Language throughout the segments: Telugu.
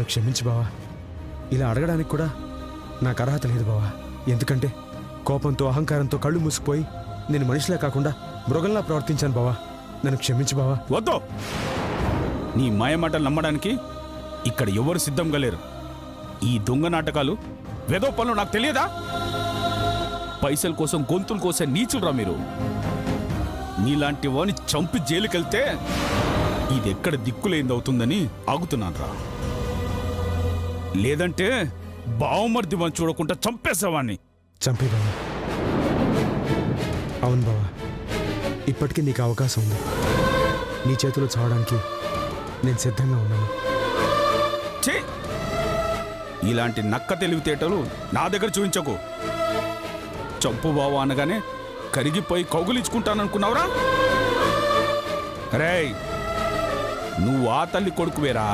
క్షమించు బావా. ఇలా అడగడానికి కూడా నాకు అర్హత లేదు బావా. ఎందుకంటే కోపంతో అహంకారంతో కళ్ళు మూసుకుపోయి నేను మనిషిలా కాకుండా మృగంలా ప్రవర్తించాను బావా. నన్ను క్షమించు బావా. వద్దు, నీ మాయమాటలు నమ్మడానికి ఇక్కడ ఎవరు సిద్ధంగా లేరు. ఈ దొంగ నాటకాలు వెదో పనులు నాకు తెలియదా? పైసల కోసం గొంతుల కోసం నీచుడ్రా మీరు. నీలాంటి వాడిని చంపి జైలుకెళ్తే ఇది ఎక్కడ దిక్కులేందవుతుందని ఆగుతున్నాన్రా. లేదంటే బావమర్ది మనం చూడకుండా చంపేసేవాణ్ణి. చంపే బావా. అవును బావా, ఇప్పటికీ నీకు అవకాశం ఉంది. నీ చేతిలో చావడానికి నేను సిద్ధంగా ఉన్నాను. ఛీ! ఇలాంటి నక్క తెలివితేటలు నా దగ్గర చూపించకు. చంపు బావ అనగానే కరిగిపోయి కౌగులించుకుంటాననుకున్నావురా? రేయ్, నువ్వు ఆ తల్లి కొడుకువేరా.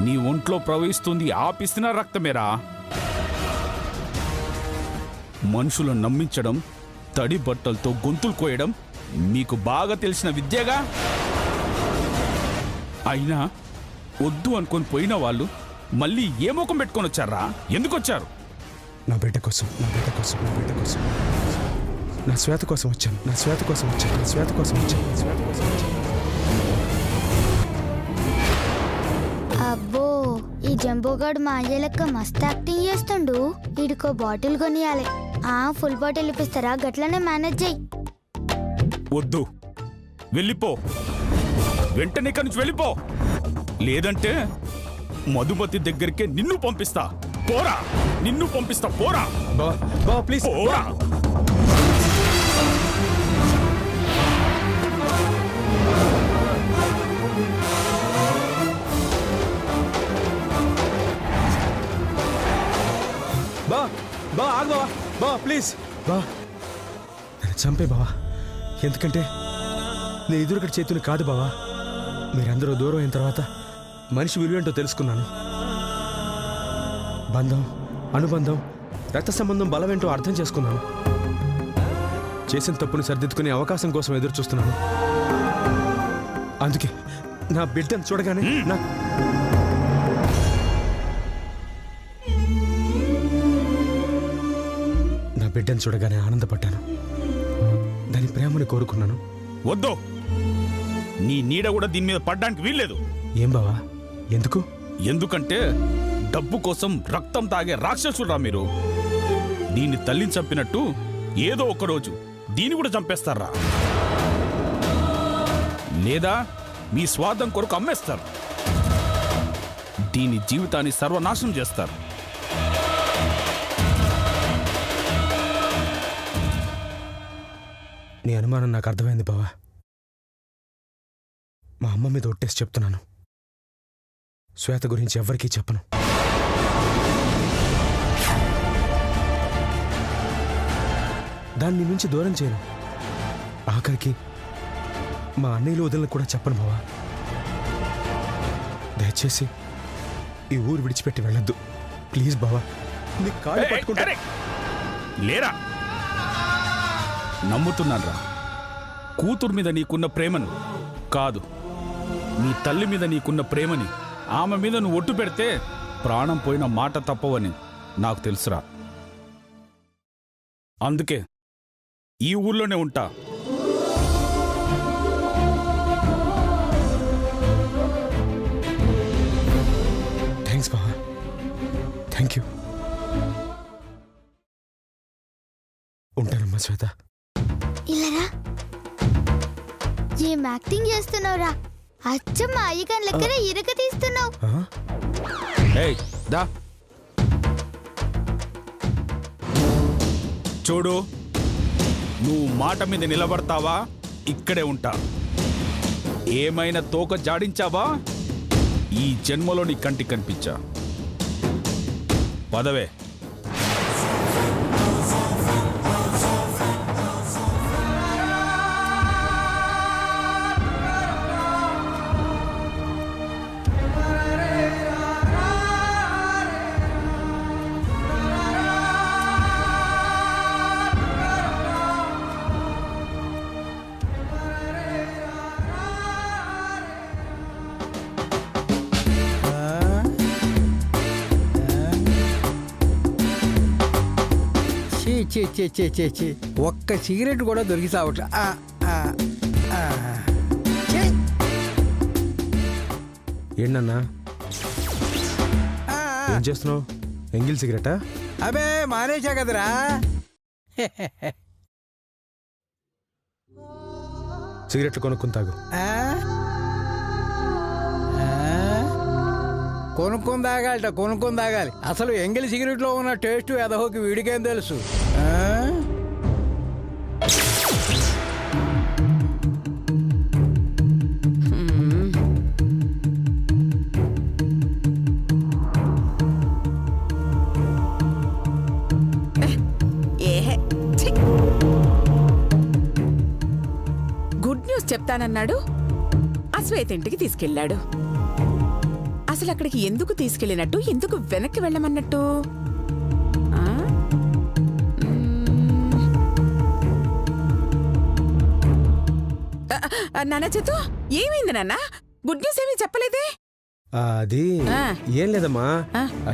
నీ ఒంట్లో ప్రవహిస్తుంది ఆ పిసిన రక్తమేరా. మనుషులను నమ్మించడం, తడి బట్టలతో గొంతులు కోయడం మీకు బాగా తెలిసిన విద్యగా. అయినా వద్దు అనుకొని పోయిన వాళ్ళు మళ్ళీ ఏ ముఖం పెట్టుకొని వచ్చారా? ఎందుకు వచ్చారు? నా బిడ్డ కోసం, నా బిడ్డ కోసం, నా బిడ్డ కోసం, నా శ్వేత కోసం వచ్చాను. నా శ్వేత కోసం వచ్చాను. నా శ్వేత కోసం వచ్చాను. నా శ్వేత కోసం వచ్చాను. అబ్బో, ఈ జంబోగాడు మా అయ్య లెక్క మస్తు యాక్టింగ్ చేస్తుండు. వీడికో బాటిల్ కొనియాలి. ఫుల్ బాటిల్ ఇప్పిస్తారా? గట్లనే మేనేజ్ చెయ్యి. వద్దు, వెళ్ళిపో. వెంటనే ఇక్కడి నుంచి వెళ్ళిపో. లేదంటే మధుమతి దగ్గరికే నిన్ను పంపిస్తా. పోరా, నిన్ను పంపిస్తా. పోరా బావా, బావా ప్లీజ్ పోరా. బా బా ఆగు బావా. బా ప్లీజ్ బా, నన్ను చంపే బావా. ఎందుకంటే నేను ఎదురుగడి చేతులు కాదు బావా. మీరందరూ దూరం అయిన తర్వాత మనిషి విలువేంటో తెలుసుకున్నాను. బంధం, అనుబంధం, రక్త సంబంధం బలమేంటో అర్థం చేసుకున్నాను. చేసిన తప్పుని సరిదిద్దుకునే అవకాశం కోసం ఎదురు చూస్తున్నాను. అందుకే నా బిడ్డను చూడగానే నా బిడ్డను చూడగానే ఆనందపడ్డాను. దాని ప్రేమని కోరుకున్నాను. వద్దు, నీ నీడ కూడా దీని మీద పడ్డానికి వీల్లేదు. ఏం బావా, ఎందుకు? ఎందుకంటే డబ్బు కోసం రక్తం తాగే రాక్షసురా మీరు. దీన్ని తల్లిని చంపినట్టు ఏదో ఒక రోజు దీన్ని కూడా చంపేస్తారా? లేదా మీ స్వార్థం కొరకు అమ్మేస్తారు. దీని జీవితాన్ని సర్వనాశనం చేస్తారు. నీ అనుమానం నాకు అర్థమైంది బావా. మా అమ్మ మీద ఒట్టేసి చెప్తున్నాను, శ్వేత గురించి ఎవ్వరికీ చెప్పను. దాన్ని నుంచి దూరం చేయను. ఆఖరికి మా అన్నయ్యలు వదిలిన కూడా చెప్పను బావా. దయచేసి ఈ ఊరు విడిచిపెట్టి వెళ్ళొద్దు ప్లీజ్ బావా. నీ కాళ్ళు పట్టుకుంటా. లేరా, నమ్ముతున్నాన్రా. కూతురు మీద నీకున్న ప్రేమను కాదు, నీ తల్లి మీద నీకున్న ప్రేమని ఆమె మీద నువ్వు ఒట్టు పెడితే ప్రాణం పోయిన మాట తప్పవని నాకు తెలుసురా. అందుకే ఈ ఊర్లోనే ఉంటా. థ్యాంక్స్ బావా, థ్యాంక్ యూ. ఉంటానమ్మా శ్వేత. ఇలారా, ఏం యాక్టింగ్ చేస్తున్నావురా? అచ్చమ్మ అయ్యగాని లెక్కనే ఇరక తీస్తున్నావు. ఏయ్ దా చూడు, నువ్వు మాట మీద నిలబడతావా? ఇక్కడే ఉంటా. ఏమైనా తోక జాడించావా? ఈ జన్మలో నీ కంటికి కనిపించా. పదవే. చి ఒక్క సిగరెట్ కూడా దొరికి సావట్లే. ఏంటన్నా ఏం చేస్తున్నావు? ఎంగిల్ సిగరెటా? అబే మానేశా కదరా. సిగరెట్లు కొనుక్కుని తాగు. కొనుక్కొని తాగాలి. అసలు ఎంగిల్ సిగరెట్ లో ఉన్న టేస్ట్ ఎదహోకి వీడికేం తెలుసు? గుడ్ న్యూస్ చెప్తానన్నాడు, శ్వేత ఇంటికి తీసుకెళ్ళాడు. అసలు అక్కడికి ఎందుకు తీసుకెళ్ళినట్టు, ఎందుకు వెనక్కి వెళ్ళమన్నట్టు? నాన్న చేతు ఏమైంది నాన్న? గుడ్ న్యూస్ ఏమీ చెప్పలేదే? అది ఏం లేదమ్మా,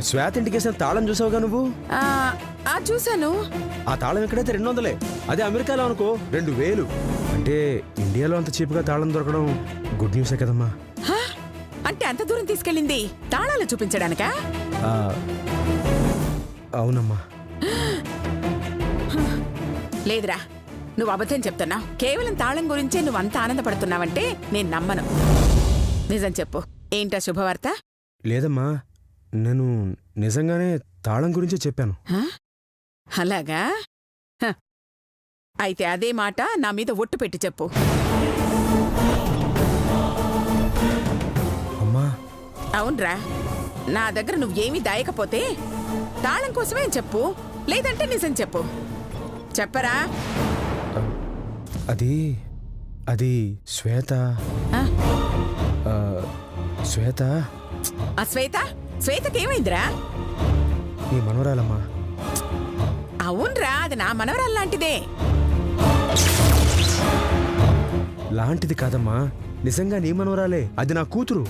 శ్వేత ఇంటికేసిన తాళం చూసావుగా నువ్వు? చూశాను. ఆ తాళం ఎక్కడైతే 200, అదే అమెరికాలో అనుకో 2000. అంటే ఇండియాలో అంత చీప్గా తాళం దొరకడం గుడ్ న్యూసే కదమ్మా. అంటే అంత దూరం తీసుకెళ్ళింది తాళాలు చూపించడానికా? అవునమ్మా. లేదురా, నువ్వు అబద్ధం చెప్తున్నావు. కేవలం తాళం గురించే నువ్వు అంత ఆనందపడుతున్నావంటే నేను నమ్మను. నిజం చెప్పు, ఏంటా శుభవార్త? లేదమ్మా, నేను నిజంగానే తాళం గురించే చెప్పాను. అలాగా? అయితే అదే మాట నా మీద ఒట్టు పెట్టి చెప్పు. అమ్మా. అవునరా, నా దగ్గర నువ్వేమీ దాయకపోతే తాళం కోసమే చెప్పు, లేదంటే నిజం చెప్పు. చెప్పరా? అది శ్వేత. శ్వేత. ఆ శ్వేతకేమైందిరా? నీ మనవరాలమ్మా. అవునరా, అది నా మనవరాలు లాంటిదే. లాంటిది కాదమ్మా, నిజంగా నీ మనవరాలే. అది నా కూతురు.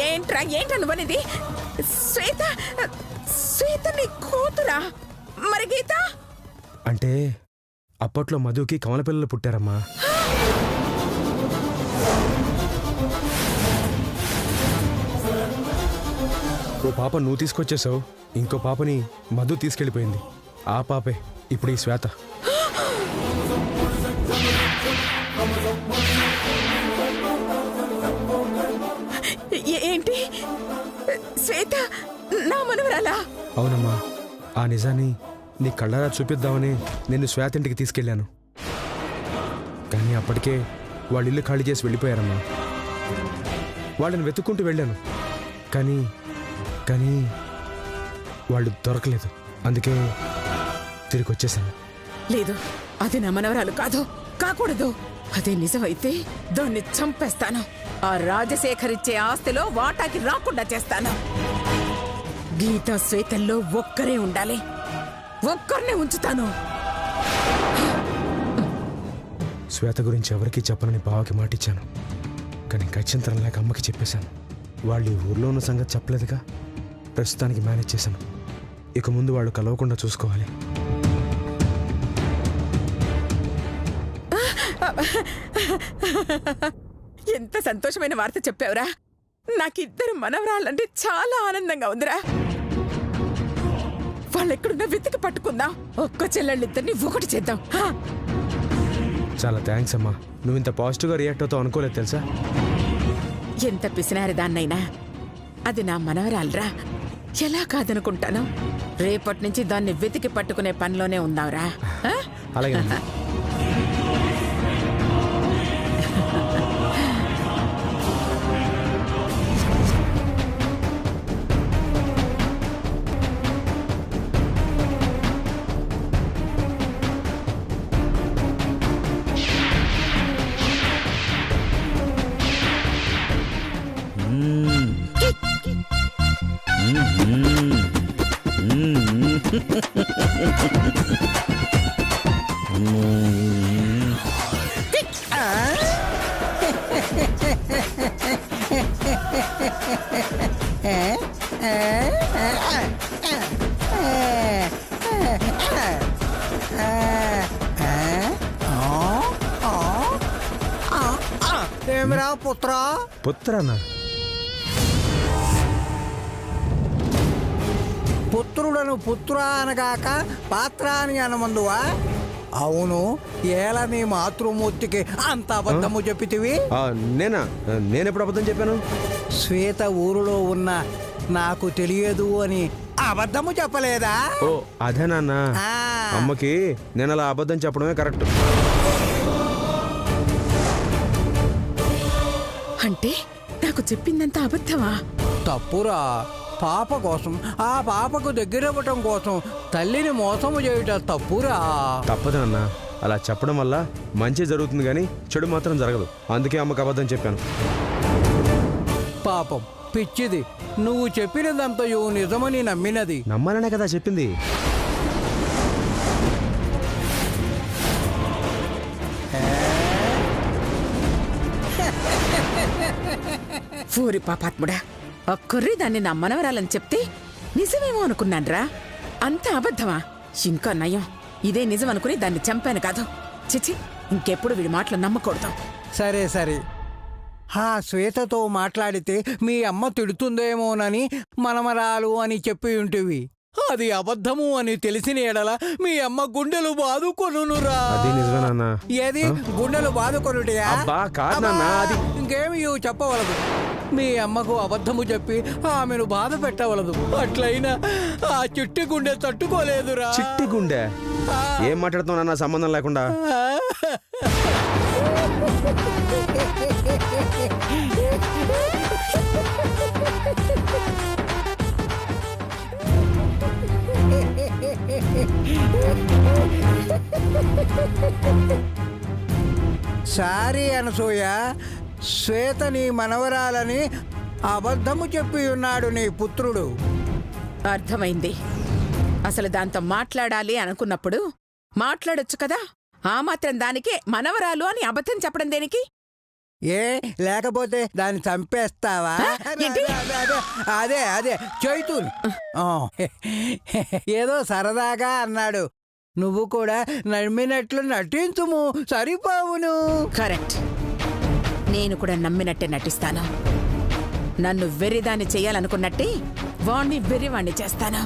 ఏంట్రా నువ్వనేది? శ్వేత నీ కూతురా? మరి గీత? అంటే అప్పట్లో మధుకి కమల పిల్లలు పుట్టారమ్మా. ఓ పాప నువ్వు తీసుకొచ్చేసావు, ఇంకో పాపని మధు తీసుకెళ్ళిపోయింది. ఆ పాపే ఇప్పుడు ఈ శ్వేత. ఏంటి? శ్వేత నా మనవరాలా? అవునమ్మా, ఆ నిజాన్ని నీ కళ్ళారా చూపిద్దామని నిన్ను శ్వేత ఇంటికి తీసుకెళ్ళాను. కానీ అప్పటికే వాళ్ళ ఇల్లు ఖాళీ చేసి వెళ్ళిపోయారమ్మా. వాళ్ళని వెతుక్కుంటూ వెళ్ళాను, కానీ వాళ్ళు దొరకలేదు. అందుకే తిరిగి వచ్చేసాను. లేదు, అది నా మనవరాలు కాదు, కాకూడదు. అదే నిజమైతే దాన్ని చంపేస్తాను. ఆ రాజశేఖర్ ఇచ్చే ఆస్తిలో వాటాకి రాకుండా చేస్తాను. గీతా శ్వేతల్లో ఒక్కరే ఉండాలి, ఒక్కరినే ఉంచుతాను. శ్వేత గురించి ఎవరికీ చెప్పనని బావకి మాటిచ్చాను. కానీ గత్యంతరం లేక అమ్మకి చెప్పేశాను. వాళ్ళు ఈ ఊర్లో ఉన్న సంగతి చెప్పలేదుగా. ప్రస్తుతానికి మేనేజ్ చేశాను. ఇక ముందు వాళ్ళు కలవకుండా చూసుకోవాలి. ఎంత సంతోషమైన వార్త చెప్పావురా! నాకిద్దరు మనవరాళ్ళంటే చాలా ఆనందంగా ఉందిరా. వాళ్ళెక్కడున్నా వెతికి పట్టుకుందాం. ఒక్క చెల్లెళ్ళిద్దరిని ఒకటి చేద్దాం. చాలా థ్యాంక్స్ అమ్మా. నువ్వు ఇంత పాజిటివ్గా రియాక్ట్ అవుతావు అనుకోలేదు తెలుసా. ఎంత పిసినారి దాన్నైనా అది నా మనవరాలరా, ఎలా కాదనుకుంటాను. రేపటి నుంచి దాన్ని వెతికి పట్టుకునే పనిలోనే ఉందావురా. అలాగే. Mm-hmm. ఏమిరా పుత్రా? పుత్రనా? పుత్రులను పుత్ర అనగాక పాత్ర అని అనమందువా? అవును, ఏలా నీ మాతృమూర్తికి అంత అబద్ధము చెప్పితివి? నేనెప్పుడు అబద్ధం చెప్పాను? శ్వేత ఊరిలో ఉన్న నాకు తెలియదు అని అబద్ధము చెప్పలేదా? ఓ అదే నాన్న. అమ్మకి నేను అలా అబద్ధం చెప్పడమే కరెక్ట్. అంటే నాకు చెప్పిందంతా అబద్ధమా? తప్పురా. పాప కోసం, ఆ పాపకు దగ్గరవ్వటం కోసం తల్లిని మోసము చేయుట తప్పురా. తప్పదు నాన్న, అలా చెప్పడం వల్ల మంచి జరుగుతుంది కానీ చెడు మాత్రం జరగదు. అందుకే అమ్మకు అబద్ధం చెప్పాను. పాపం పిచ్చిది, నువ్వు చెప్పినదంతయు నిజమని నమ్మినది. నమ్మాలనే కదా చెప్పింది. ఊరి పాపాత్ముడా, ఆ కొర్రి దాన్ని నా మనవరాలని చెప్తే నిజమేమో అనుకున్నాన్రా. అంత అబద్ధమా? ఇంకా నయం, ఇదే నిజం అనుకుని దాన్ని చంపాను కాదు. చిచి, ఇంకెప్పుడు వీడి మాటలు నమ్మకూడదు. సరే సరే, ఆ శ్వేతతో మాట్లాడితే మీ అమ్మ తిడుతుందేమోనని మనమరాలు అని చెప్పి ఉంటివి. అది అబద్ధము అని తెలిసిన ఎడల మీ అమ్మ గుండెలు బాదుకొనురా. అది నిజమేనా? ఏది గుండెలు బాదుకొనుటయా? ఇంకేమి చెప్పవలదు. మీ అమ్మకు అబద్ధము చెప్పి ఆమెను బాధ పెట్టవలదు. అట్లయినా ఆ చిట్టి గుండె తట్టుకోలేదురా. చిట్టి గుండె? ఏం మాట్లాడుతున్నావు నాన్న సంబంధం లేకుండా? సారీ అనసూయ, శ్వేత నీ మనవరాలని అబద్ధము చెప్పి ఉన్నాడు నీ పుత్రుడు. అర్థమైంది. అసలు దాంతో మాట్లాడాలి అనుకున్నప్పుడు మాట్లాడొచ్చు కదా. ఆ మాత్రం దానికి మనవరాలు అని అబద్ధం చెప్పడం దేనికి? ఏ లేకపోతే దాన్ని చంపేస్తావా? అదే అదే చైతూన్ ఏదో సరదాగా అన్నాడు. నువ్వు కూడా నమ్మినట్లు నటించుము, సరిపోవును. కరెక్ట్, నేను కూడా నమ్మినట్టే నటిస్తాను. నన్ను వెర్రిదాన్ని చెయ్యాలనుకున్నట్టే వాణ్ణి వెర్రివాణ్ణి చేస్తాను.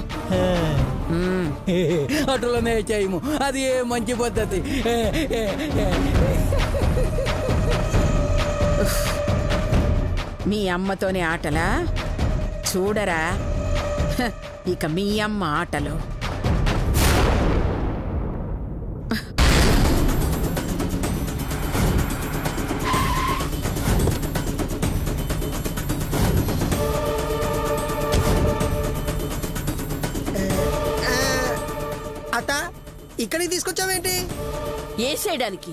అటులనే చేయము, అది మంచి పద్ధతి. మీ అమ్మతోనే ఆటలా? చూడరా ఇక మీ అమ్మ ఆటలు. అత్త, ఇక్కడికి తీసుకొచ్చావేంటి? ఏసేయడానికి.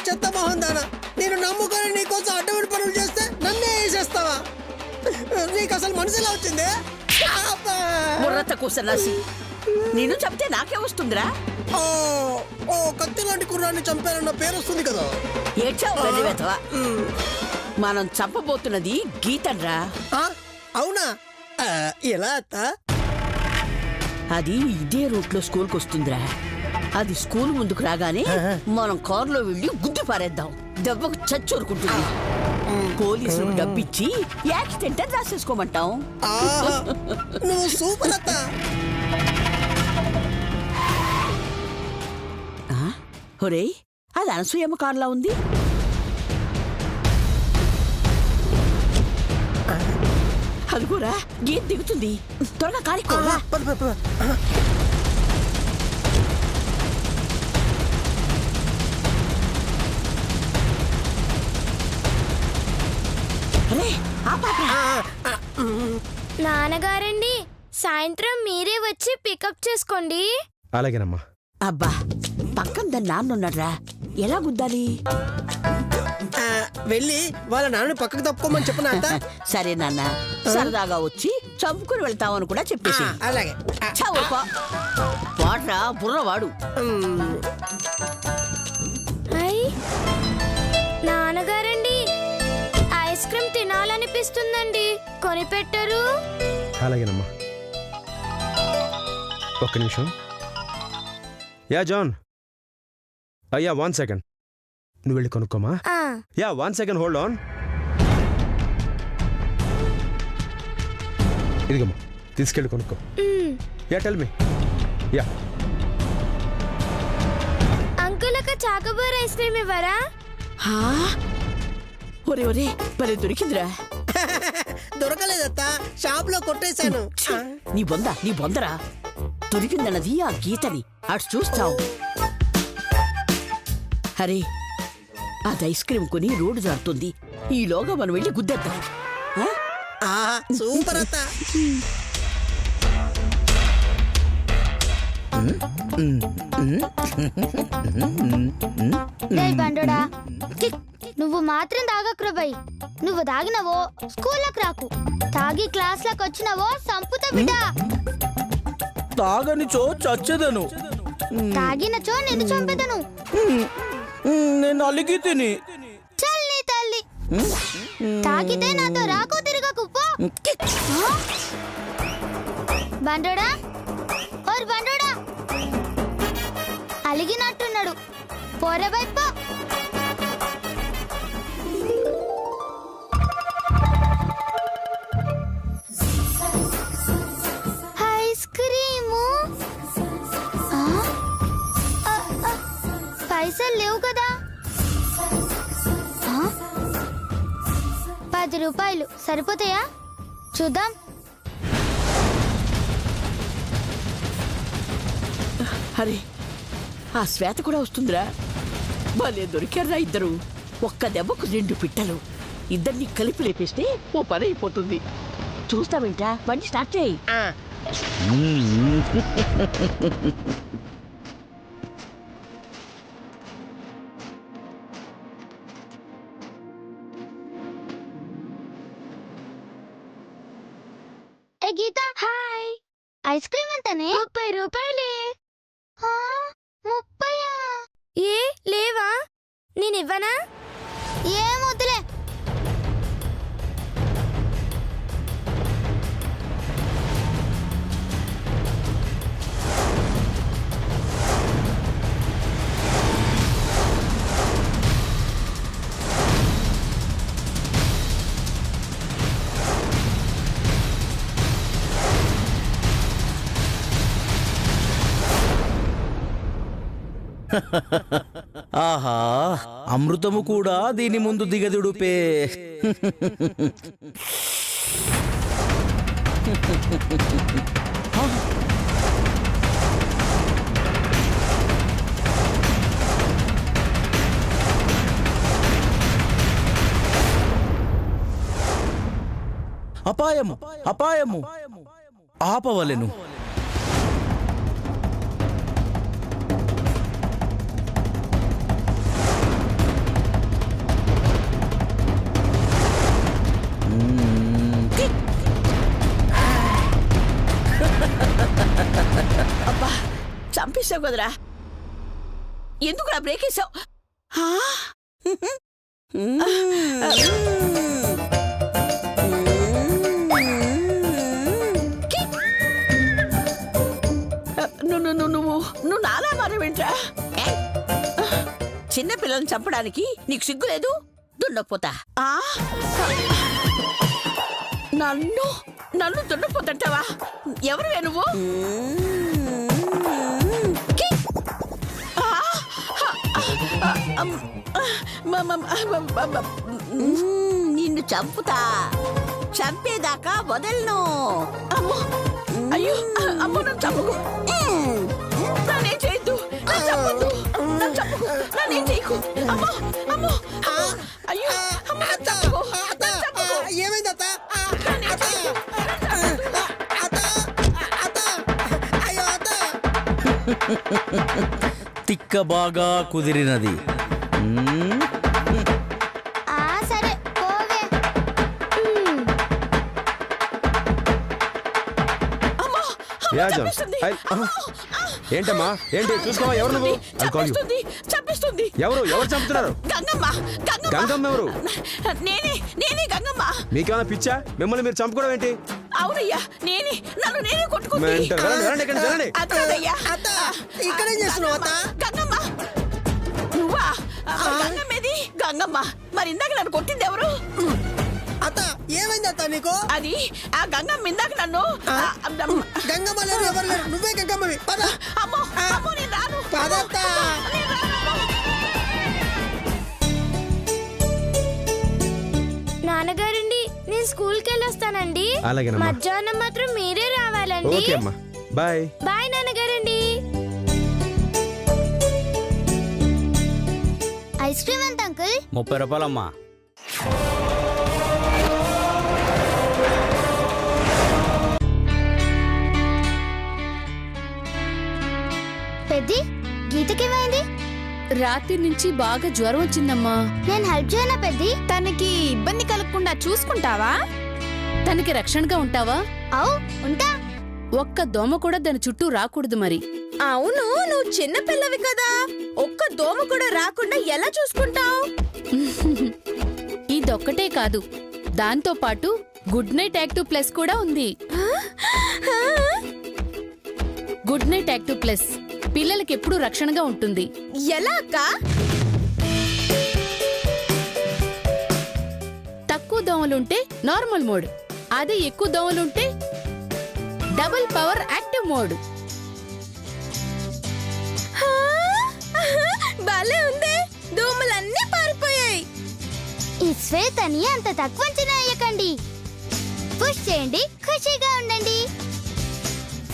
చెత్త మొహం దానా, నేను నమ్ముకొని నీకోసం అడ్డవిడి పనులు చేస్తే నన్నే వేసేస్తావా? నీకు అసలు మనసు ఎలా వచ్చిందే? ముర్రత కూసరాసి నేను చెప్తే నాకే వస్తుందిరా. ఓ కత్తి లాంటి కుర్రాన్ని చంపారన్న పేరు వస్తుంది కదా. ఏడ్చావు? మనం చంపబోతున్నది గీతన్రా. అవునా? ఎలా అత్త? అది ఇదే రూట్లో స్కూల్కి వస్తుందిరా. అది స్కూల్ ముందుకు రాగానే మనం కారులో వెళ్ళి గుద్ది పారేద్దాం. దెబ్బకు చచ్చూరుకుంటుంది. పోలీసులకు డబ్బిచ్చి యాక్సిడెంట్ అని రాసేసుకోమంటాం. నువ్వు సూపర్ అత్త. ఒరేయ్, అది అనసూయమ్మ కారులా ఉంది. అదిగోరా, గీత దిగుతుంది. త్వరగా కారికోరా. నాన్నగారండి, సాయంత్రం మీరే వచ్చి పికప్ చేసుకోండి. అలాగేనమ్మా. అబ్బా, పక్కన దాన్ని నాన్నున్నాడ్రా, ఎలా గుద్దాలి? వెళ్ళి వాళ్ళ నాన్నని పక్కకు తప్పుకోమని చెప్పనా అత్త? సరే నాన్న, సరదాగా వచ్చి చంపుకుని వెళ్తామని కూడా చెప్పేసి. అలాగే. వాడ్రా బుర్రవాడు. నాన్నగారండి, ఐస్ క్రీమ్ తినాలనిపిస్తుందండి, కొనిపెట్టరు? అలాగేనమ్మా, ఒక్క నిమిషం. యా జాన్, అయ్యా 1 సెకండ్, నువ్వు వెళ్ళి కొనుక్కోమా. Yeah 1 second, hold on. ఇదిగమ్మా, తీసుకెళ్ళి కొనుక్కో. Yeah tell me. Yeah uncle, ఒక చాకోబార్ ఐస్ క్రీమ్ ఇవ్వరా? ఒరే ఒరే, మరి దొరికిందిరా. దొరకలేదత్త, షాప్ లో కొట్టేశాను. నీ బొందరా. దొరికిందన్నది ఆ గీతని, అటు చూస్తావు. హరే, అది ఐస్ క్రీమ్ కొని రోడ్డు జారుతుంది, ఈలోగా మనం వెళ్ళి గుద్దేద్దాం. సూపర్ అత్త. బండోడా, నువ్వు మాత్రం తాగకురా బై. నువ్వు తాగినవో స్కూల్లోకి రాకు, తాగి క్లాస్లోకి వచ్చినవో సంపుతా బిడ్డ. తాగనిచో చచ్చేదను, తాగినచో నిన్ను చంపేదను. నేను అలిగి తిని. చల్లి తల్లి, తాగితే నాతో రాకు తిరగకు పో. బండోడా, ఓర్ బండోడా, అలిగినట్టున్నాడు, పోరే వైపు. ఐస్ క్రీము పైసలు లేవు కదా. 10 రూపాయలు సరిపోతాయా? చూద్దాం. హరే, ఆ శ్వేత కూడా వస్తుందిరా. భలే దొరికారా ఇద్దరు. ఒక్క దెబ్బకు 2 పిట్టలు. ఇద్దరిని కలిపి లేపేస్తే ఓ పని అయిపోతుంది. చూస్తావేంటా, బండి స్టార్ట్ చేయి. గీత, హాయ్. ఐస్ క్రీమ్ ఎంతనే? 30 రూపాయలే. 30? ఏ లేవా? నేను ఇవ్వనా? ఏం వద్దులే. ఆహా, అమృతము కూడా దీని ముందు దిగదుడుపే. అపాయము, అపాయము, ఆపవలెను. అబ్బా, చంపేశావు కదరా. ఎందుకురా బ్రేక్ వేసావు? నువ్వు నాలా మారవేంట్రా? చిన్న పిల్లల్ని చంపడానికి నీకు సిగ్గు లేదు? దున్నపోతా. నన్ను నన్ను దున్నపోతంటావా? ఎవరువే నువ్వు? నిన్ను చంపుతా, చంపేదాకా వదలను. అమ్మో, అయ్యో, అమ్మో, నన్ను చంపుకు, నన్నేం చేయొద్దు, నన్ను చంపొద్దు, నన్ను చంపుకు, నన్నేం చేయకు. అమ్మో, అమ్మో, అయ్యో, అమ్మో, నన్ను చంపుకు, నన్ను చంపుకు. ఏమైంది అత్త? తిక్క బాగా కుదిరినది. చంపేస్తుంది. ఏంటమ్మా ఏంటి చూసుకోవా ఎవరు నువ్వు చంపేస్తుంది, చంపేస్తుంది. ఎవరు చంపుతున్నారు? గంగమ్మ, గంగమ్మ ఎవరు? నేనే గంగమ్మ. మీకేమైనా పిచ్చా? మిమ్మల్ని మీరు చంపుకోవడం ఏంటి? అవునయ్యా, నన్ను నేనే కొట్టుకుంది. అత్త ఇక్కడేం చేస్తున్నావు అత్త? గంగమ్మ, నువ్వా? గంగమ్మేది? గంగమ్మ, మరి ఇందాక నన్ను కొట్టింది ఎవరు? అత్త ఏమైంది అత్త నీకు? అది ఆ గంగమ్మ ఇందాక నన్ను. గంగమ్మ లేరు, ఎవరు లేరు, నువ్వే గంగమ్మవి. పద. అమ్మో అమ్మో, నేను రాను. పద అత్త. నేను రాను. నాన్నగారండి, నేను స్కూల్కి వెళ్ళొస్తానండి. అలాగేనమ్మా. మధ్యాహ్నం మాత్రం మీరే రావాలండి. ఓకే అమ్మా, బాయ్. బాయ్ నాన్నగారండి. ఐస్ క్రీమ్ ఎంత అంకుల్? 30 రూపాయలమ్మా. పెద్ది, గీతకేమైంది? రాత్రి నుంచి బాగా జ్వరం వచ్చిందమ్మా. నేను హెల్ప్ చేయనా పెద్ది? తనకి ఇబ్బంది కలగకుండా చూసుకుంటావా? తనకి రక్షణగా ఉంటావా? అవు ఉంటా. ఒక్క దోమ కూడా దాని చుట్టూ రాకూడదు మరి. అవును, నువ్వు చిన్న పిల్లవి కదా, ఒక్క దోమ కూడా రాకుండా ఎలా చూసుకుంటావు? ఇదొక్కటే కాదు, దాంతో పాటు గుడ్ నైట్ యాక్టివ్ ప్లస్ కూడా ఉంది. గుడ్ నైట్ యాక్టివ్ ప్లస్ పిల్లలకి ఎప్పుడూ రక్షణగా ఉంటుంది. ఎలా అక్క? తక్కువ దోమలుంటే నార్మల్ మోడ్, అదే ఎక్కువ దోమలుంటే డబుల్ పవర్ యాక్టివ్ మోడ్. భలే ఉంది, దోమలన్నీ పారిపోయాయి. ఈ శ్వేతని అంత తక్కువ అంచనా వేయకండి. పుష్ చేయండి, ఖుషి